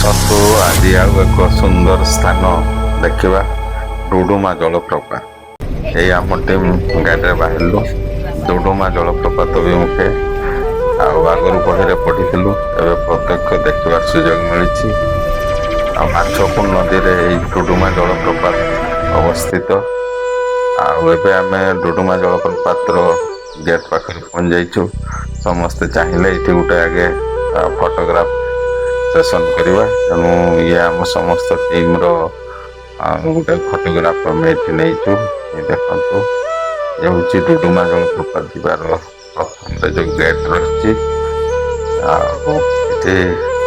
ଆସନ୍ତୁ ଆଜି ଆଉ ଏକ ସୁନ୍ଦର ସ୍ଥାନ ଦେଖିବା ଡୁଡୁମା ଜଳପ୍ରପାତ। ଏଇ ଆମ ଟିମ୍ ଗାଡ଼ିରେ ବାହାରିଲୁ ଡୁଡୁମା ଜଳପ୍ରପାତ ଅଭିମୁଖେ। ଆଉ ଆଗରୁ ବହିରେ ପଢ଼ିଥିଲୁ, ଏବେ ପ୍ରତ୍ୟକ୍ଷ ଦେଖିବାର ସୁଯୋଗ ମିଳିଛି। ଆଉ ମାଛକୁଣ୍ଡ ନଦୀରେ ଏଇ ଡୁଡୁମା ଜଳପ୍ରପାତ ଅବସ୍ଥିତ। ଆଉ ଏବେ ଆମେ ଡୁଡୁମା ଜଳପ୍ରପାତର ଗେଟ୍ ପାଖରେ ପହଞ୍ଚି ଯାଇଛୁ। ସମସ୍ତେ ଚାହିଁଲେ ଏଇଠି ଗୋଟେ ଆଗେ ଫଟୋଗ୍ରାଫ ସେସନ୍ କରିବା। ତେଣୁ ଇଏ ଆମ ସମସ୍ତ ଟିମ୍ର ଗୋଟେ ଫଟୋଗ୍ରାଫ ଆମେ ଏଠି ନେଇଛୁ। ଦେଖନ୍ତୁ, ଏ ହେଉଛି ଡୁଡୁମା ଜଳପ୍ରପାତ ଯିବାର ପ୍ରଥମରେ ଯେଉଁ ଗେଟ୍ ରହିଛି। ଆଉ ଏଠି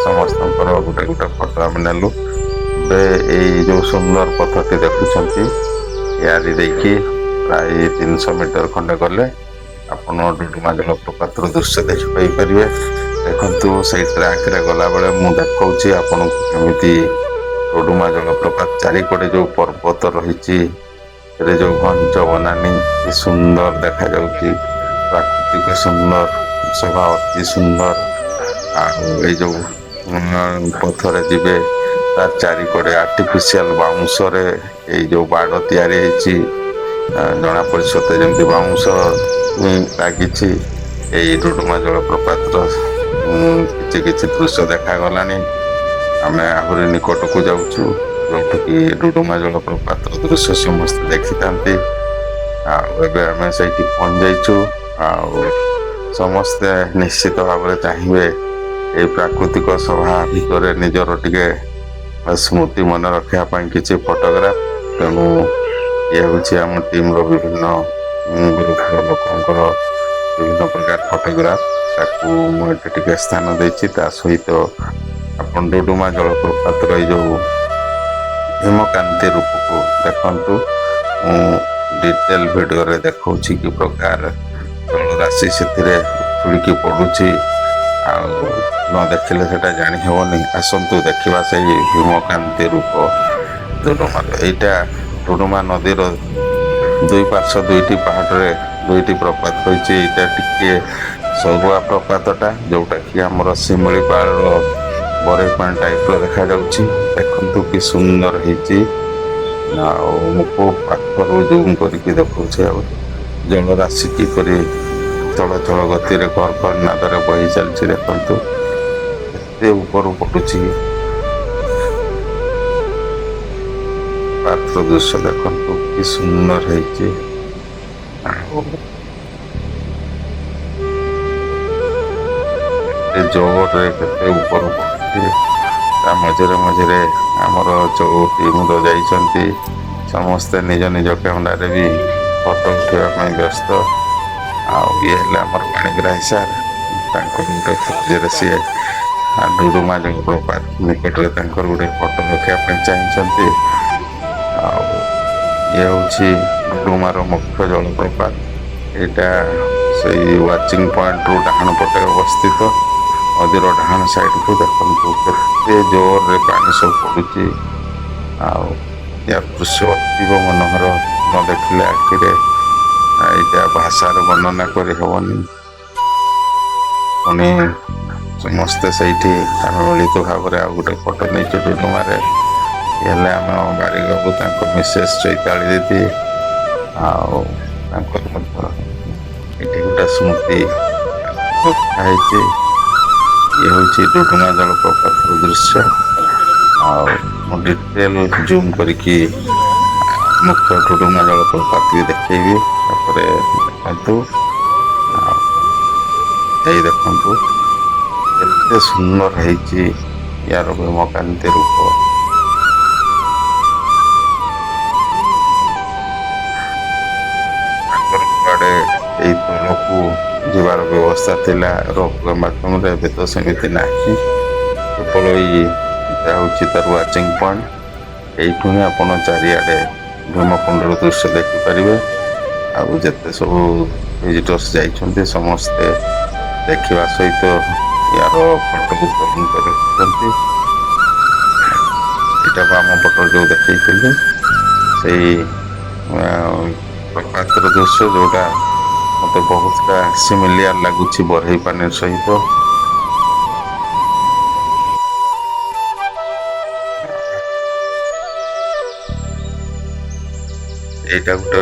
ସମସ୍ତଙ୍କର ଗୋଟେ ଗୋଟେ ଫଟୋ ଆମେ ନେଲୁ। ଏବେ ଏଇ ଯେଉଁ ସୁନ୍ଦର ପଥଟି ଦେଖୁଛନ୍ତି, ୟାରି ଦେଇକି ପ୍ରାୟ 300 ମିଟର ଖଣ୍ଡେ ଗଲେ ଆପଣ ଡୁଡୁମା ଜଳପ୍ରପାତର ଦୃଶ୍ୟ ଦେଖିପାରିବେ। ଦେଖନ୍ତୁ, ସେଇ ଟ୍ରାକରେ ଗଲାବେଳେ ମୁଁ ଦେଖାଉଛି ଆପଣଙ୍କୁ କେମିତି ଡୁଡୁମା ଜଳପ୍ରପାତ ଚାରିପଟେ ଯେଉଁ ପର୍ବତ ରହିଛି, ସେଥିରେ ଯେଉଁ ଘଞ୍ଚ ବନାନୀ କି ସୁନ୍ଦର ଦେଖାଯାଉଛି। ପ୍ରାକୃତିକ ସୁନ୍ଦର, ଶୋଭା ଅତି ସୁନ୍ଦର। ଆଉ ଏଇ ଯେଉଁ ପଥରେ ଯିବେ, ତାର ଚାରିକଡ଼େ ଆର୍ଟିଫିସିଆଲ ବାଉଁଶରେ ଏଇ ଯେଉଁ ବାଡ଼ ତିଆରି ହେଇଛି। ଜଣାପଡ଼ି ସତେ ଯେମିତି ବାଉଁଶ ଲାଗିଛି। ଏଇ ଡୁଡୁମା ଜଳପ୍ରପାତର କିଛି କିଛି ଦୃଶ୍ୟ ଦେଖାଗଲାଣି। ଆମେ ଆହୁରି ନିକଟକୁ ଯାଉଛୁ, ଯୋଉଠିକି ଡୁଡୁମା ଜଳପ୍ରପାତର ଦୃଶ୍ୟ ସମସ୍ତେ ଦେଖିଥାନ୍ତି। ଆଉ ଏବେ ଆମେ ସେଇଠି ପହଞ୍ଚି ଯାଇଛୁ। ଆଉ ସମସ୍ତେ ନିଶ୍ଚିତ ଭାବରେ ଚାହିଁବେ ଏଇ ପ୍ରାକୃତିକ ଶୋଭା ଭିତରେ ନିଜର ଟିକେ ସ୍ମୃତି ମନେ ରଖିବା ପାଇଁ କିଛି ଫଟୋଗ୍ରାଫ। ତେଣୁ ଇଏ ହେଉଛି ଆମ ଟିମ୍ର ବିଭିନ୍ନ ଗ୍ରୁପର ଲୋକଙ୍କର ବିଭିନ୍ନ ପ୍ରକାର ଫଟୋଗ୍ରାଫ। ତାକୁ ମୁଁ ଏଠି ଟିକେ ସ୍ଥାନ ଦେଇଛି। ତା ସହିତ ଆପଣ ଡୁଡୁମା ଜଳପ୍ରପାତର ଏଇ ଯେଉଁ ହିମକାନ୍ତି ରୂପକୁ ଦେଖନ୍ତୁ। ମୁଁ ଡିଟେଲ ଭିଡ଼ିଓରେ ଦେଖାଉଛି କି ପ୍ରକାର ଜଳରାଶି ସେଥିରେ ଉଛୁଳିକି ପଡ଼ୁଛି। ଆଉ ନ ଦେଖିଲେ ସେଟା ଜାଣି ହେବନି। ଆସନ୍ତୁ ଦେଖିବା ସେଇ ହିମକାନ୍ତି ରୂପ ଡୁଡୁମାର। ଏଇଟା ଡୁଡୁମା ନଦୀର ଦୁଇ ପାର୍ଶ୍ୱ ଦୁଇଟି ପାହାଡ଼ରେ ଦୁଇଟି ପ୍ରପାତ ରହିଛି। ଏଇଟା ଟିକେ ସରୁଆ ପ୍ରପାତଟା, ଯୋଉଟା କି ଆମର ଶିମିଳିପାଳର ବରେଇ ପାଣି ଟାଇପର ଦେଖାଯାଉଛି। ଦେଖନ୍ତୁ କି ସୁନ୍ଦର ହେଇଛି। ଆଉ ମୁଁ ଖୁବ ପାଖରୁ ଜୁମ କରିକି ଦେଖଉଛି। ଆଉ ଜଳରାଶି କିପରି ଚଳ ଚଳ ଗତିରେ ଘର ଘର ନାଦରେ ବହି ଚାଲିଛି। ଦେଖନ୍ତୁ କେତେ ଉପରୁ ପଡ଼ୁଛି। ପାତ୍ର ଦୃଶ୍ୟ ଦେଖନ୍ତୁ କି ସୁନ୍ଦର ହେଇଛି। ଆଉ କେତେ ଜୋରରେ କେତେ ଉପରୁ ପଡ଼ୁଛି। ତା ମଝିରେ ମଝିରେ ଆମର ଯେଉଁ ଟିମର ଯାଇଛନ୍ତି, ସମସ୍ତେ ନିଜ ନିଜ କ୍ୟାମେରାରେ ବି ଫଟୋ ଉଠାଇବା ପାଇଁ ବ୍ୟସ୍ତ। ଆଉ ଇଏ ହେଲେ ଆମର ପାଣିଗ୍ରାହୀ ସାର୍, ତାଙ୍କର ଗୋଟେ ଖୁସିରେ ସିଏ ଡୁଡୁମା ଜଳପ୍ରପାତ ନିକଟରେ ତାଙ୍କର ଗୋଟେ ଫଟୋ ରଖିବା ପାଇଁ ଚାହିଁଛନ୍ତି। ଆଉ ଇଏ ହେଉଛି ଡୁଡୁମାର ମୁଖ୍ୟ ଜଳପ୍ରପାତ। ଏଇଟା ସେଇ ୱାଚିଂ ପଏଣ୍ଟରୁ ଡାହାଣ ପଟେ ଅବସ୍ଥିତ। ନଦୀର ଡାହାଣ ସାଇଡକୁ ଦେଖନ୍ତୁ କେତେ ଜୋରରେ ପାଣି ସବୁ ପଡ଼ୁଛି। ଆଉ ୟା ଦୃଶ୍ୟ ଅତୀବ ମନୋହର। ନ ଦେଖିଲେ ଆଖିରେ ଏଇଟା ଭାଷାରେ ବର୍ଣ୍ଣନା କରି ହେବନି। ପୁଣି ସମସ୍ତେ ସେଇଠି ଆମେ ମିଳିତ ଭାବରେ ଆଉ ଗୋଟେ ଫଟୋ ନେଇଛୁ ଡୁଡୁମାରେ। ହେଲେ ଆମ ବାରିକବାବୁ, ତାଙ୍କ ମିସେସ୍ ଚୈତାଳି ଦିଦି, ଆଉ ତାଙ୍କର ମଧ୍ୟ ଏଠି ଗୋଟେ ସ୍ମୃତି ରଖା ହେଇଛି। ଇଏ ହେଉଛି ଡୁଡୁମା ଜଳପ୍ରପାତର ଦୃଶ୍ୟ। ଆଉ ମୁଁ ଡିଟେଲ ଜୁମ୍ କରିକି ମୁଖ୍ୟ ଡୁଡୁମା ଜଳପ୍ରପାତ ବି ଦେଖେଇବି। ତାପରେ ଦେଖନ୍ତୁ, ଆଉ ଏଇ ଦେଖନ୍ତୁ କେତେ ସୁନ୍ଦର ହେଇଛି ୟାର ହିମକାନ୍ତି ରୂପ। ଆଗର କୁଆଡ଼େ ଏଇ ତଳକୁ ଯିବାର ବ୍ୟବସ୍ଥା ଥିଲା ରୋପୱେ ମାଧ୍ୟମରେ, ଏବେ ତ ସେମିତି ନାହିଁ। କେବଳ ଏଇଟା ହେଉଛି ତାର ୱାଚିଂ ପଏଣ୍ଟ। ଏଇଠୁ ହିଁ ଆପଣ ଚାରିଆଡ଼େ ଭୀମକୁଣ୍ଡର ଦୃଶ୍ୟ ଦେଖିପାରିବେ। ଆଉ ଯେତେ ସବୁ ଭିଜିଟର୍ସ ଯାଇଛନ୍ତି, ସମସ୍ତେ ଦେଖିବା ସହିତ ୟାର ଫଟୋ ଉତ୍ତୋଳନ କରି ରଖିଛନ୍ତି। ଏଇଟା ବାମ ପଟରେ ଯେଉଁ ଦେଖେଇଥିଲି, ସେଇ ପ୍ରପାତର ଦୃଶ୍ୟ, ଯେଉଁଟା ମୋତେ ବହୁତଟା ସିମିଲିଆର ଲାଗୁଛି ବରେହି ପାଣି ସହିତ। ଏଇଟା ଗୋଟେ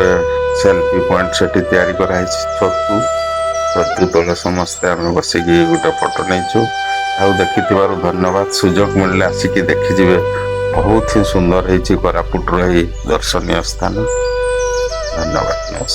ସେଲ୍ଫି ପଏଣ୍ଟ ସେଠି ତିଆରି କରାହେଇଛି ଛତୁ ତଳେ ସମସ୍ତେ ଆମେ ବସିକି ଗୋଟେ ଫଟୋ ନେଇଛୁ। ଆଉ ଦେଖିଥିବାରୁ ଧନ୍ୟବାଦ। ସୁଯୋଗ ମିଳିଲେ ଆସିକି ଦେଖିଯିବେ। ବହୁତ ହିଁ ସୁନ୍ଦର ହେଇଛି କୋରାପୁଟର ଏହି ଦର୍ଶନୀୟ ସ୍ଥାନ। ଧନ୍ୟବାଦ, ନମସ୍କାର।